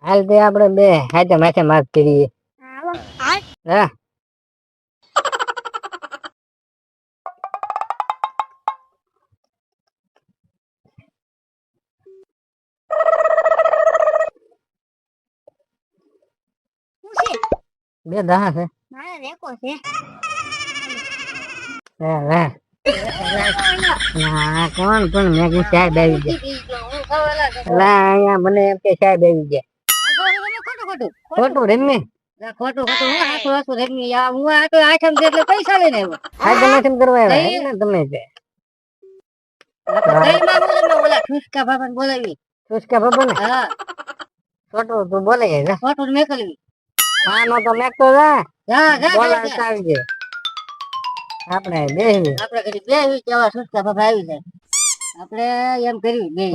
હાલ તે આપણે બે હાથે માથે માગ કરીએ. હા બે દા છે. ના કોણ પણ મેં કીધું સાહેબ આવી ગયા. અહીંયા મને એમ કે સાહેબ આવી ગયા. ખોટું રમી ખોટું રમી હું આ તો આઠમ છે એટલે પૈસા લઈને આવ્યો. આઠમ કરવા આવ્યા ને તમે ઠુસકા બાબા બોલાવી. ઠુસકા બાબા ને હા ખોટું તું બોલે ખોટું મેકલવી. હા નો તો મેકતો બોલાવતા આવી જાય. આપણે બેહવી કેવા ઠુસકા બાબા આવી જાય. આપણે એમ કરવી બે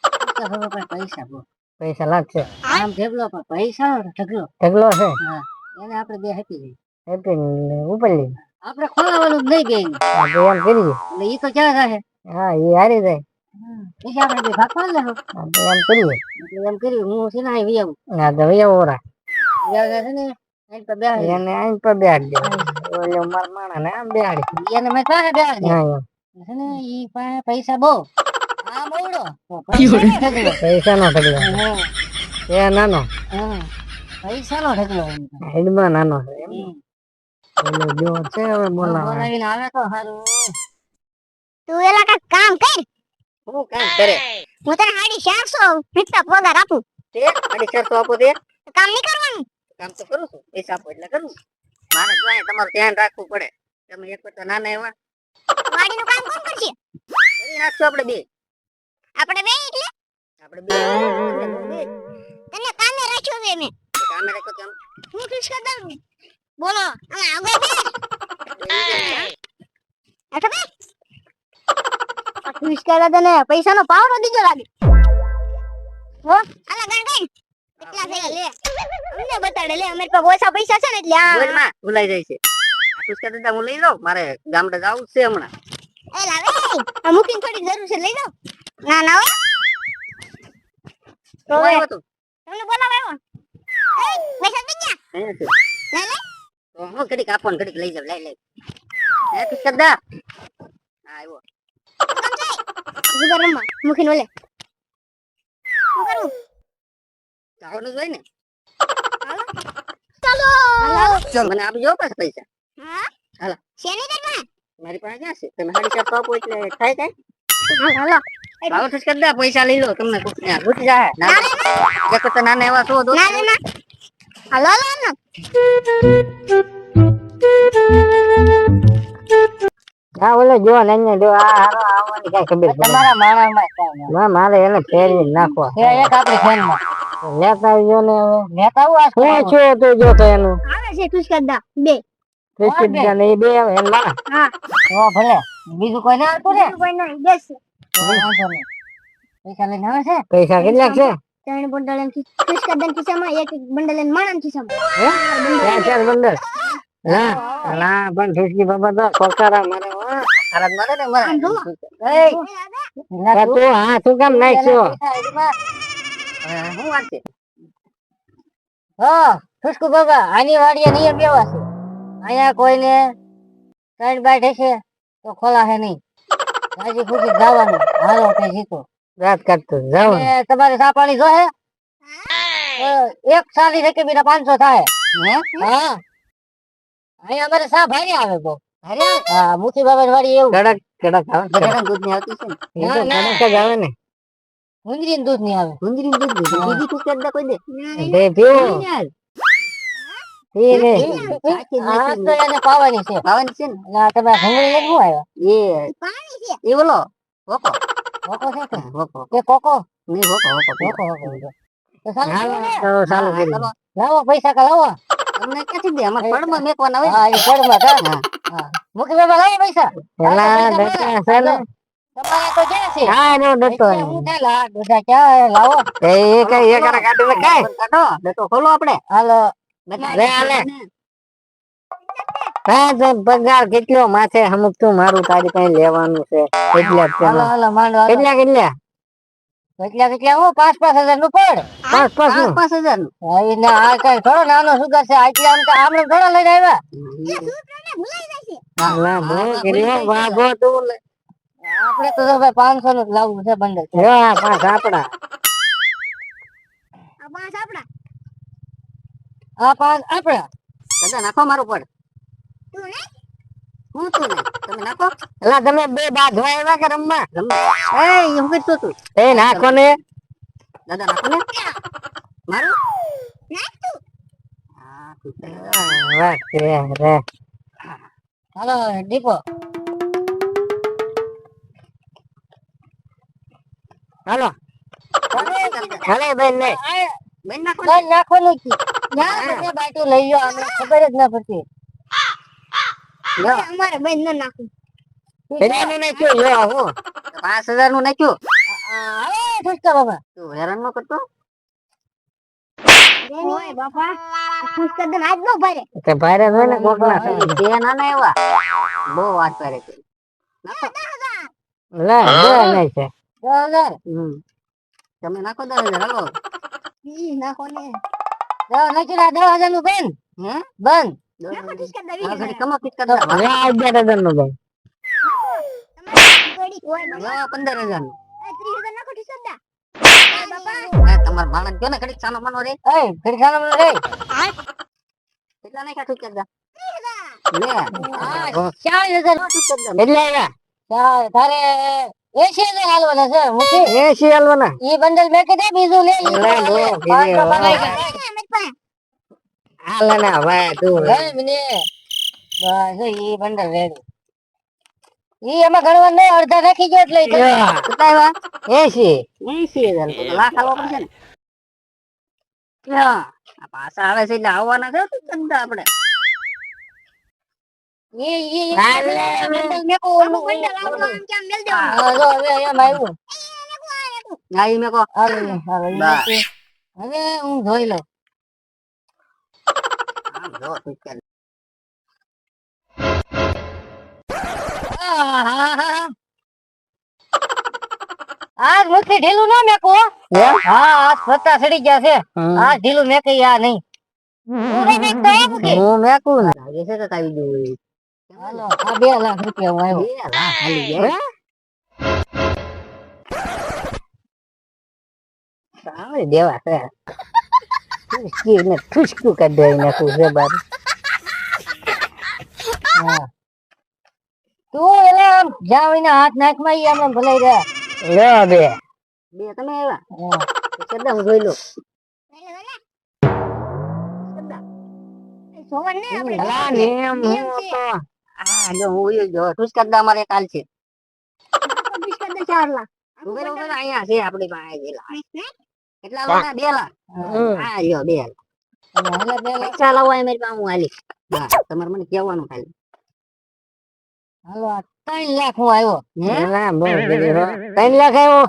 ઠુસકા બાબા પણ પૈસા બહુ પૈસા લાગશે. આમ ઢગલો પણ પૈસા ઢગલો ઢગલો છે. હા એને આપણે બે હેપી જઈએ હેપી ઉપર લઈ આપણે ખોલાવાનું નહીં બે એમ કરીએ એટલે ઈ તો ક્યાં જાય. હા ઈ હારી જાય પછી આપણે બે ભાગ પાડ લેવો એમ કરીએ એટલે એમ કરી હું છે ને અહીં વઈ આવું. હા તો વઈ આવો રા છે ને એને આઈ પર બેહાડી દે ઓલો માર માણા ને આમ બેહાડી એને મેં કાહે બેહાડી દે છે ને ઈ પાસે પૈસા બહુ આ મોડો પૈસા નો ઢગલો એ નાનો પૈસા નો ઢગલો હેડમાં નાનો છે ઓલો જો છે હવે બોલાવીને આવે તો સારું. તું એલા કાક કામ કર. હું કામ કરે હું તને 450 ફિક્સ પગાર આપું. તે 450 આપો તે કામ નહીં કરવાનું. કામ તો કરું છું પૈસા આપો એટલે કરું. મારે જો તમારું ધ્યાન રાખવું પડે. તમે એક તો નાના એવા વાડીનું કામ કોણ કરશે? કરી નાખશું આપણે બે એટલે બે તને કામે રાખ્યો છે મેં. કામે રાખો કેમ હું ખુશ કર દઉં. બોલો આ આગળ બે એટલે બે ખુશ કરે તને પૈસાનો પાવડો દીજો લાગે હો. આલા ગણ ગણ કેટલા છે લે અમને બતાડે લે અમે પાસે ઓછા પૈસા છે ને એટલે બોલમાં ભૂલાઈ જાય છે. ખુશ કરી દેતા હું લઈ જાઉં મારે ગામડે જવું છે હમણાં. એ લાવે આ મુકિંગ થોડી જરૂર છે લઈ જાઓ. ના ના હો તો આવ્યો તું તમને બોલાવ આવ્યો એ પૈસા દીજા અહીંયા છે લે લે તો હું ઘડીક આપો ને ઘડીક લઈ જાવ લઈ લઈ એ ખુશ કરી દે. હા આવ્યો જુગાર રમવા મુકીને ઓલે શું કરું જવાનું જ હોય ને. ચાલો ચાલ મને આપજો પાછા પૈસા. હા હાલો શેની કરવા મારી પાસે ક્યાં છે તમે 450 આપો એટલે થાય કઈ હાલો ભાવ ખુશ કરી દે પૈસા લઈ લો તમને ઘૂટી જાય એક તો નાના એવા છો દોસ્ત ના ના હાલો હાલો હા ઓલે જો ને જો આ હારો આવવાની કઈ ખબર તમારા માણસમાં મારે એને ફેરવી નાખવા એક આપણી ફેનમાં લેતા આવજો ને હવે લેતા આવું શું છે તો જો તો એનું આવે છે ખુશ કર દા બે ખુશ કરી દે ને એ બે આવે એન માં હા ઓ ભલે બીજું કોઈ ના આવતું ને કોઈ નહીં બેસ પૈસા લઈને આવે છે પૈસા કેટલા છે 3 બંડલ એમ ખુશ કર દે ખિસ્સામાં એક બંડલ એન માણસ ખિસ્સામાં ચાર બંડલ ના ના પણ ઠીકી બાબા તો કોકારા મારે ખરાબ મારે ને મારે એ તું હા તું કામ નાખ્યો હું વાત છે હા ઠુસકુ બાબા આની વાડીએ નિયમ એવા છે અહીંયા કોઈને સાઈડ બાઈટ હશે તો ખોલાશે નહીં રાજી ખુશી જવાનું હારો કઈ જીતો રાત કાઢતો જવાનું તમારે ચા પાણી જોહે એક સાલી શકે બીના 500 થાય હા અહીંયા અમારે સા ભારી આવે બહુ ભારી આવે હા મુઠી બાબા વાળી એવું કડક કડક આવે કડક દૂધ ની આવતી છે ને કડક જ આવે ને ગુંદરી દૂધ ની આવે ગુંદરી દૂધ બીજી તું કે કોઈ દે પીવો પી લે આ તો એને પાવાની છે ને ના તમે ભંગળી લઈને શું આવ્યા એ પાણી છે એ બોલો કોકો કોકો છે કે કોકો કે કોકો નહીં કોકો કોકો તો ચાલુ કરી લાવો પૈસા કા લાવો તમને ક્યાંથી દે અમાર પડમાં મેકવાના હોય હા એ પડમાં હા મુકી બાબા લાવો પૈસા પેલા ડટા છે ને તમારે તો ક્યાં છે હા નો ડટો હું થેલા ડટા ક્યાં લાવો એ કઈ એક આ ગાડી મે કાઈ કાઢો ડટો ખોલો આપણે હાલો લે હાલે હા પગાર કેટલો માથે અમુક તું મારું તારી કઈ લેવાનું છે એટલે હાલો હાલો માંડવા કેટલા કેટલા કેટલા કેટલા હું 5,000 નું પડ 5,000 નું એને આ કઈ થોડો નાનો સુગર છે આટલે આમ તો આમને થોડા લઈને આવ્યા વાગો તું આપણે તો ભાઈ 500 નું જ લાવવું છે બંડલ પાંચ આપડા આ પાંચ આપડા દાદા નાખો મારું પડ હું તું નહીં તમે નાખો એલા તમે બે બા ધોયા આવ્યા કે રમવા એ હું કીધું તું એ નાખો ને દાદા નાખો ને મારું નાખ તું વાહ રે હાલો દીપો હાલો હાલે બેન ને બેન નાખો નથી ના બાટુ લઈ ગયો અમને ખબર જ ના પડતી અમારે બેન ન નાખું હેરાન નાખ્યો યો હું 5,000 નું નાખ્યું ઠુસકા બાબા તું હેરાન ન કરતો ઓય બાપા ઠુસકા દન આજ નો ભારે તે ભારે હોય ને કોકના બે નાના એવા બહુ વાત કરે છે નાખો લે બે નહીં છે 10,000 તમે નાખો 10,000 હાલો નાખો ને જાવ નાખી લા 10,000 નું બેન હે બંધ નાખો ઠુસકા દવી આ ઘડી કમો ફિટ કર દે 11,000 નું બેન તમારી 15,000 નું 30,000 નાખો ઠુસકા દા બાપા તમાર બાળક જો ને ઘડી સાનો મનો રે એ ઘડી સાનો મનો રે કેટલા નાખ્યા ઠુસકા દા 30,000 લે હા 40,000 નો ઠુસકા દા એટલે આવ્યા તારે 80,000 હાલવાના છે મુકી 80 હાલવાના ઈ બંડલ મેકે દે બીજું લે હાલે ના ભાઈ તું લે મને બસ ઈ બંડલ રેડી ઈ એમાં ગણવા નહી અડધા રાખી ગયો એટલે કેટલા આવ્યા 80,000 તો લાખ હાલવા પડશે ને આ પાછા આવે છે એટલે આવવાના છે તો ચંદા આપણે બંડલ મેકો ઓલું બંડલ આવતો આમ કેમ મેલ દેવું હા જો હવે એમ આવ્યું હા ઈ મેકો હવે હું જોઈ લઉં આમ જો તું ચાલ આજ મુઠ્ઠી ઢીલું ના મેકો હા આજ પત્તા સડી ગયા છે આ ઢીલું મેકે આ નહીં હું મેકું ને લાગે છે કે આવી ગયું હાલો આ 2 લાખ રૂપિયા હું આવ્યો 2 લાખ ખાલી ગયા સામે દેવા છે ઠુસકું કરી દે નાખું છે બાર હા તું એટલે આમ જાવીને હાથ નાખમાં ઈ આમ ભલાઈ રહ્યા લે બે તમે આવ્યા કદા હું જોઈ લો અમારે કાલ છે 4 લાખ અહીંયા છે આપડી પાસે કેટલા લાખ 2 લાખ હા લ્યો 2 લાખ પૈસા લાવવા મારી પાસે હું હાલી તમારે મને કહેવાનું ખાલી હાલો 3 લાખ હું આવ્યો 3 લાખ આવ્યો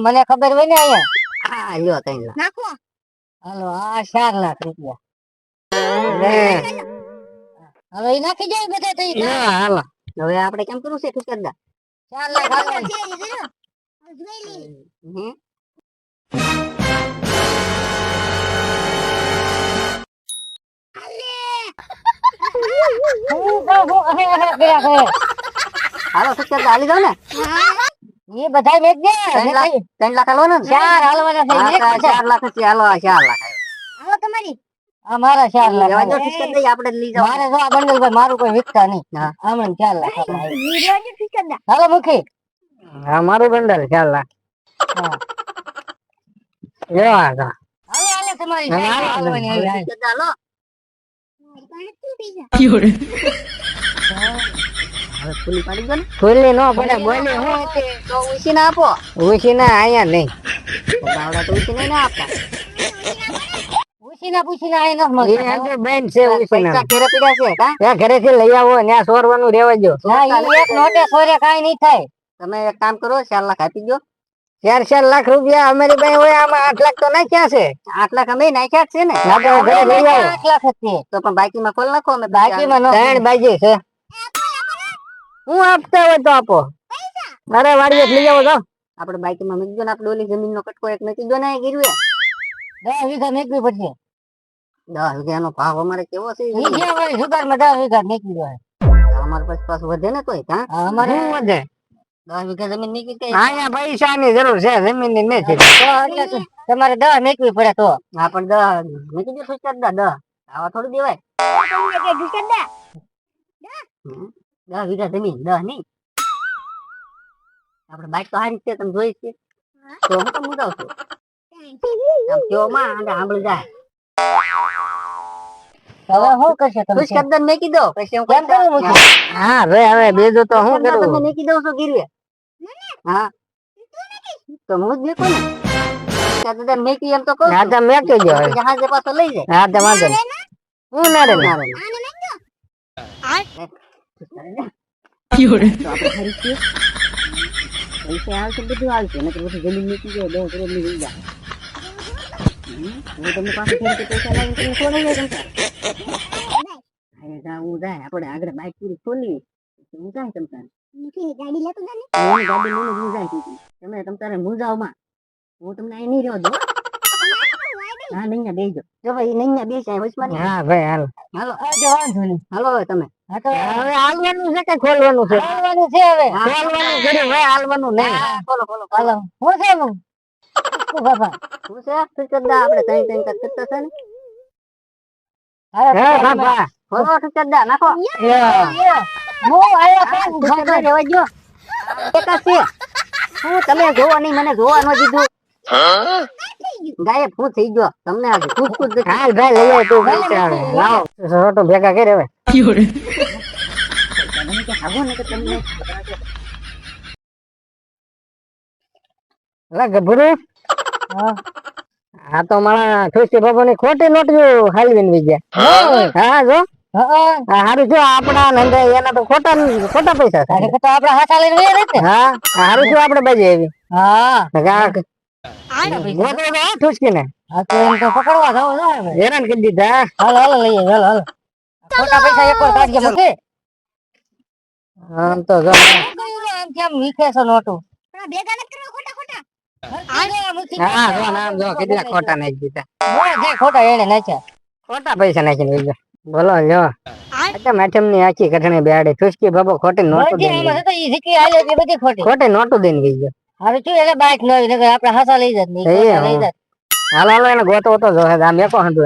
મને ખબર હોય ને અહીંયા હા લ્યો 3 લાખ હાલો આ 4 લાખ રૂપિયા હવે એ નાખી જાય બધા હાલો હવે આપણે કેમ કરવું છે ઠુકરદા 4 લાખ હાલો સચ્ચર હાલી જાવ ને એ બધા મેક દે 3 લાખ હાલવાના 4 હાલવાના છે 4 લાખ છે હાલો 4 લાખ હાલો તમારી અમારા 4 લાખ લેવા જો ઠીક દઈ આપણે લઈ જાવ મારે જો આ બંડલ ભાઈ મારું કોઈ વિકતા નહીં આમણ 4 લાખ હાલો મુખી હા મારું બંડલ 4 લાખ હા યો હાલો હાલો તમારી હાલવાની આવી ચાલો ફૂલી પાડી ગયો ને ફૂલી નો પડે બોલી હું તો ઉસી ના આપો ઉસી ના આયા નહીં બાવડા તો ઉસી ના આપતા ઉસી ના પૂછી ના આયા ન મળે એ બેન છે ઉસી ના પૈસા ઘરે પડ્યા છે કા ઘરે થી લઈ આવો ત્યાં સોરવાનું રહેવા દો ના ઈ એક નોટે સોરે કાઈ નહીં થાય તમે એક કામ કરો 4 લાખ આપી દો 4 લાખ રૂપિયા અમારી પાસે હોય, આમાં 8 લાખ તો નાખ્યા છે. 8 લાખ અમે નાખ્યા છે ને. ના તો ઘરે લઈ આવો. 8 લાખ જ છે. તો પણ બાકીમાં કોલ નાખો, અમે બાકીમાં નો 3 બાકી છે. હું આપતા હોય તો આપો. અરે વાડીએ લઈ આવો જાવ. આપણે બાકીમાં મૂકી દો ને, આપણે ઓલી જમીનનો કટકો એક મૂકી દો ને ગીરવે. 10 વીઘા મેકવી પડશે. 10 વીઘાનો ભાવ અમારે કેવો છે? વીઘા સુધારમાં 10 વીઘા મેકવી દો. અમારે પછી પાછું વધે ને કોઈ? હા અમારે વધે. 10 વીઘા જમીન મેકવી કઈ? અહીંયા પૈસાની જરૂર છે, જમીનની નથી. એટલે તમારે 10 મેકવી પડે તો. હા પણ 10 મેકી દો. 10 આવા થોડું દેવાય. 10 વીઘા જમીન, 10 નહીં. આપણે બાઈક તો હારી છે, તમે જોઈ છે. તો હું તો મુદાવ છું. આમ કેવો માં આને સાંભળી જાય. હવે શું કરશે તમે? ખુશ કદન મેકી દો. પછી હું કેમ કરું? હા હવે બીજું તો હું કરું? તમે મેકી દઉં છો ગીરવે. હા તો હું જ મેકું ને. કદન મેકી એમ તો કહું. હા તો મેકી દો. જહાજે પાછો લઈ જાય. હા તો વાંધો નહીં. હું ના રે ના રે. પૈસા આવશે, બધું આવશે. નકર બધું જમીન મૂકી જાય, 10 કરોડ ની લઈ જાય. હું તમને પાછું પૈસા લાવીને તમે છોડી જાય. હું જાય આપણે આગળ બાઈક પૂરી ખોલી. હું જાય તમ તારે ગાડી લેતો ગાડી લઈને હું જાય. તમે તમ તારે મુજાવમાં હું તમને અહીં નહીં રહ્યો દો. હા નહીં બેસજો. જો ભાઈ નહીં બેસાય વચમાં. હા ભાઈ હાલો હાલો વાંધો નહીં. હાલો હવે તમે હવે હાલવાનું છે કે ખોલવાનું છે? હાલવાનું છે. હવે ખોલવાનું કર્યું હવે હાલવાનું નહીં. ખોલો ખોલો હાલો. હું છે બાપા શું છે? ઠીકદા આપણે ત્રણ ત્રણ કરતા છે ને. હા બાપા ખોલો ઠીકદા નાખો. હું આયા કામ ઘરે રહેવા જો. એક છે હું તમે જોવા નહીં, મને જોવા ન દીધું. ગાયબ હું થઈ ગયો તમને આજે કૂદ હાલ ભાઈ લઈ આવ તું પૈસા લાવો રોટો ભેગા કરે હવે. ગભરું હા તો મારા ઠોસી બાબા ની ખોટી નોટિયો હાલવીને વઈ ગયા. હા જો હારું જો આપડા નંદે એના તો ખોટા પૈસા છે. આપડા હાથા લઈને વઈ રહે. હા હારું જો આપણે બાજી આવી. હા ઠુસકી ને પકડવા જાવ હેરાન કરી દીધા. હાલો હાલો લઈએ હાલો હાલો. ખોટા પૈસા એક વાર કાઢી મૂકે. આમ તો જો આમ કેમ વીખે છે નોટું. ભેગા ન કરવા ખોટા ખોટા. હા જો નામ જો કેટલા ખોટા નાખી દીધા. જે ખોટા એને નાખ્યા. ખોટા પૈસા નાખીને વઈ બોલો લ્યો. એટલે મેડમ ની આખી કઠણી બેડે ઠુસકી બાબો ખોટી નોટું દઈને ખોટી નોટું દઈને ગઈ ગયો. હવે શું એટલે બાઈક ન આપડે હાસા લઈ જાત. હાલ હાલો એને ગોતો તો જો આમ એકો હંધુ.